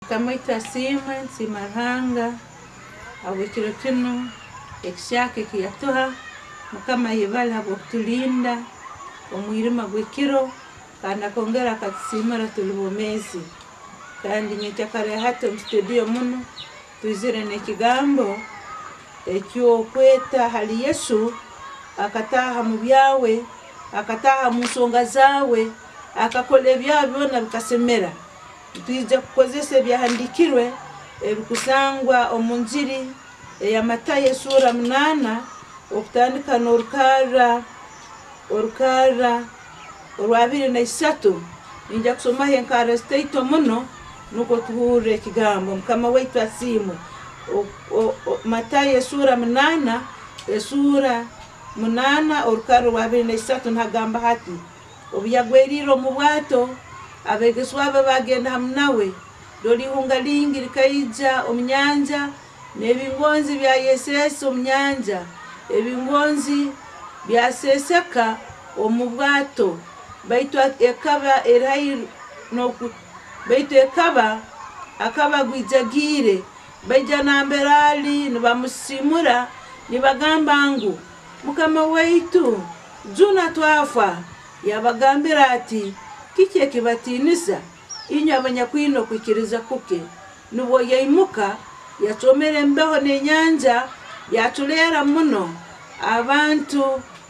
Kamoita simwe simaranga awekiro kino ekishake kiyatuha mukama yebala bokutulinda omwirima gwekiro kana kongera katsimara tulubomezi kandi nyetakare hata studio muno tuzire nekigambo ekyo kweta hali Yesu akataha mu byawe akataha mu nsonga zawe akakole byabona bikasemera tuje kukozesa byahandikirwe ebikusangwa omunjiri ya Matayo sura 8 okutandika n'orukara orwabiri na 3 inja kusoma henkara state muno nuko tuhure ekigambo mukama waitu asimu Matayo sura 8 orukara orwabiri na 3 ntagamba hati obyagweriro mu bwato abegeswabe bagenda hamnawe dolihunga lingi likaija omnyanja nebingonzi bya Yesu omnyanja ebingonzi byaseseka omubwato baitu ekaba erayi noku baitu ekaba akaba gwijagire baija namberali nibamusimura nibagamba ngo mukama waitu juna twafa yabagambira ati kiki kibatinisa inyo abanyakwino kwikiriza kuke nubo yaimuka yacomere mbeho nenyanja yatulera muno abantu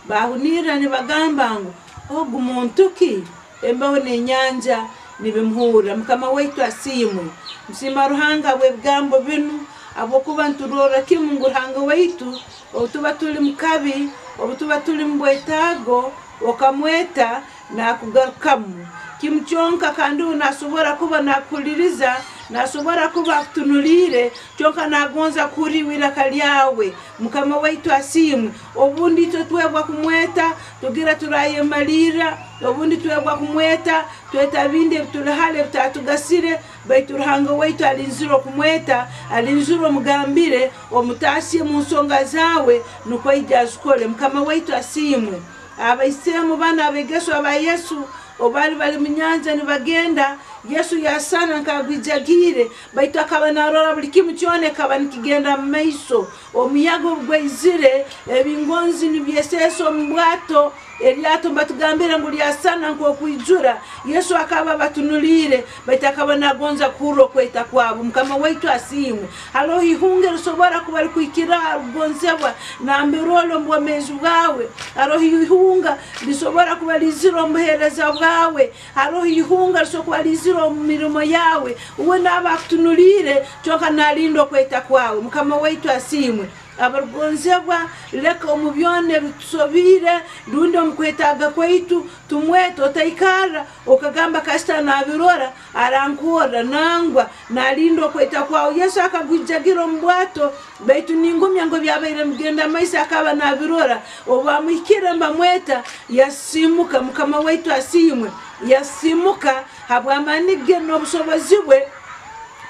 bahunira nibagamba ngo ogu montuki embeho nenyanja nibimhura mukama waitu asimwe msima ruhanga bwegambo binu abokuba nturora kimungu ruhanga waitu otuba tuli mukabi obutuba tuli mbwetago okamweta na kugarukamu kimchonka kandi unasobora kuba nakuliriza nasobora kuba kutunulire chonka nagonza kuriwira kalyawe mukama waitu asimwe obundi twebwa kumweta tugira turayemalira obundi twebwa kumweta tweta binde tulahale tutatugasire baitu ruhanga waitu alinziro kumweta alinziro mugambire omutasie mu nsonga zawe nuko ijazukole mukama waitu asimwe abaisemu bana abegeso aba Yesu obali bali munyanja nibagenda Yesu yasana nkagwijagire baitu akaba narora buli kimu cyone kaba nikigenda maiso omuyago bwezire ebingonzi nibyeseso mbwato elyato batugambira ngo lyasana nko kwijura Yesu akaba batunulire baitu akaba nagonza kuro kweta kwabo mukama waitu asimwe halo hihunge rusobora kubali kuikira gonzebwa na mbirolo mbwamezi bwawe halo hihunga bisobora kubali ziro mbuhereza bwawe halo hihunga rusobali ziro mirimo yawe uwe nabakutunulire choka nalindo kweta kwawe mukama waitu asimwe abargonzebwa leka omubyone bitsobire dundo mkwetaga kwaitu tumweto taikara okagamba kasta na birora arankora nangwa nalindo kweta kwao Yesu akagwijagira mbwato baitu ningumya ngo byabaire mugenda maisa akaba na birora obamwikira mbamweta yasimuka mukama waitu asimwe yasimuka habwamanige n'obusobozi bwe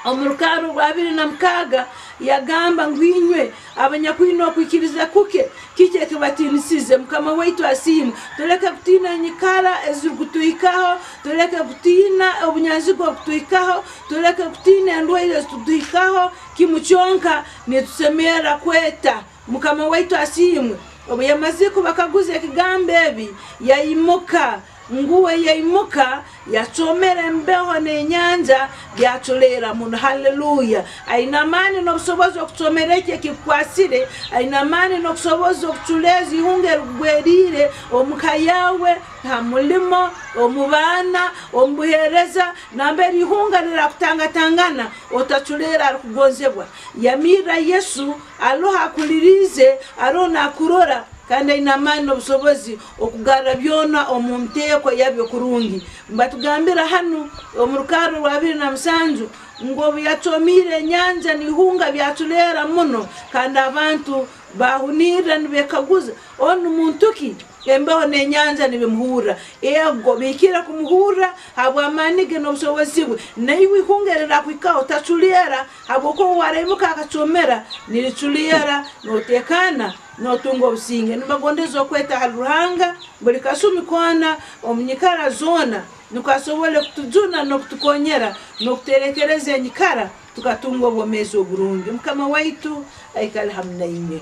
omurukaro rwabiri na mkaga yagamba ngwinywe abanyakwino kwikiriza kuke kike kibatinisize mukama waitu asimu tuleka kutina nyikala ezigutuikaho tuleka kutina obunyanzigo kutuikaho tuleka kutina ndwaire tutuikaho kimuchonka netusemera kweta mukama waitu asimu obuyamaziko bakaguze kigambe ebi yayimuka nguwe yaimuka yachomere mbeho nenyanja byatulera muno haleluya ainamani no kusoboza okutomereke kikwasire ainamani no kusoboza okutulezi hunge rugwerire omukayawe ha mulimo omubana ombuhereza namberi hunganira kutangatangana otatulera kugonzebwa yamira Yesu aloha kulirize arona kurora kandi inamani n'obusobozi okugara byona omunteko yabyo kurungi mbatugambira hanu omurukaro rwa 27 ngo byatomire nyanja nihunga byatulera muno kandi abantu bahunira nibekaguza onu muntuki embeho nenyanja nibimuhura ego bikira kumuhura habwamanige n'obusobozi bwe naiwe hungerera kwikao tatulera haboko waremuka akachomera nilitulera notekana no tungo businge nibagondezo kweta haruhanga buli kasumi kona omunyikara zona nukasobole kutujuna no kutukonyera no kuterekereza enyikara tukatunga obwomeezi oburungi. Mukama waitu aikale hamna inye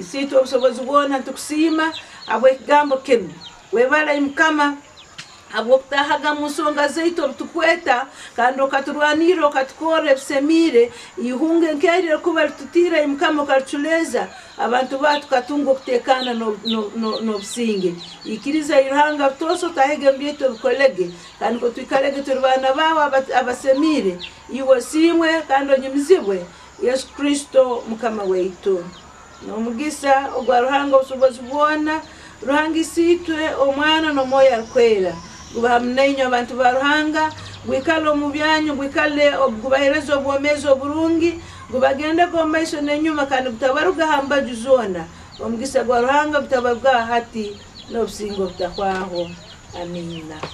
isito obusobozi bwona tukusima abwe kigambo kinu webala Mukama abo kutahaga musonga zaitu obutukweta kandi okaturwanira okatukora ebisemire ihunge nkerire kuba tutira Mukama okaruchuleza abantu batu katunga okutekana no businge ikiriza irhanga toso tahege mbyeto bikolege kandi ko twikalege turwana bawo abasemire iwo simwe kandi onyimizibwe Yesu Kristo Mukama waitu nomugisa ogwa ruhanga obusobozi bwona ruhanga isitwe omwana no moya alkwera gubahamnenyo abantu baruhanga gwikalo mu byanyu gwikale gubahereza obwomeezi oburungi gubagende ko maiso nenyuma kandi butabaruga hamba juzona omugisa gwa ruhanga butabaruga hati no busingo butakwaho. Amina.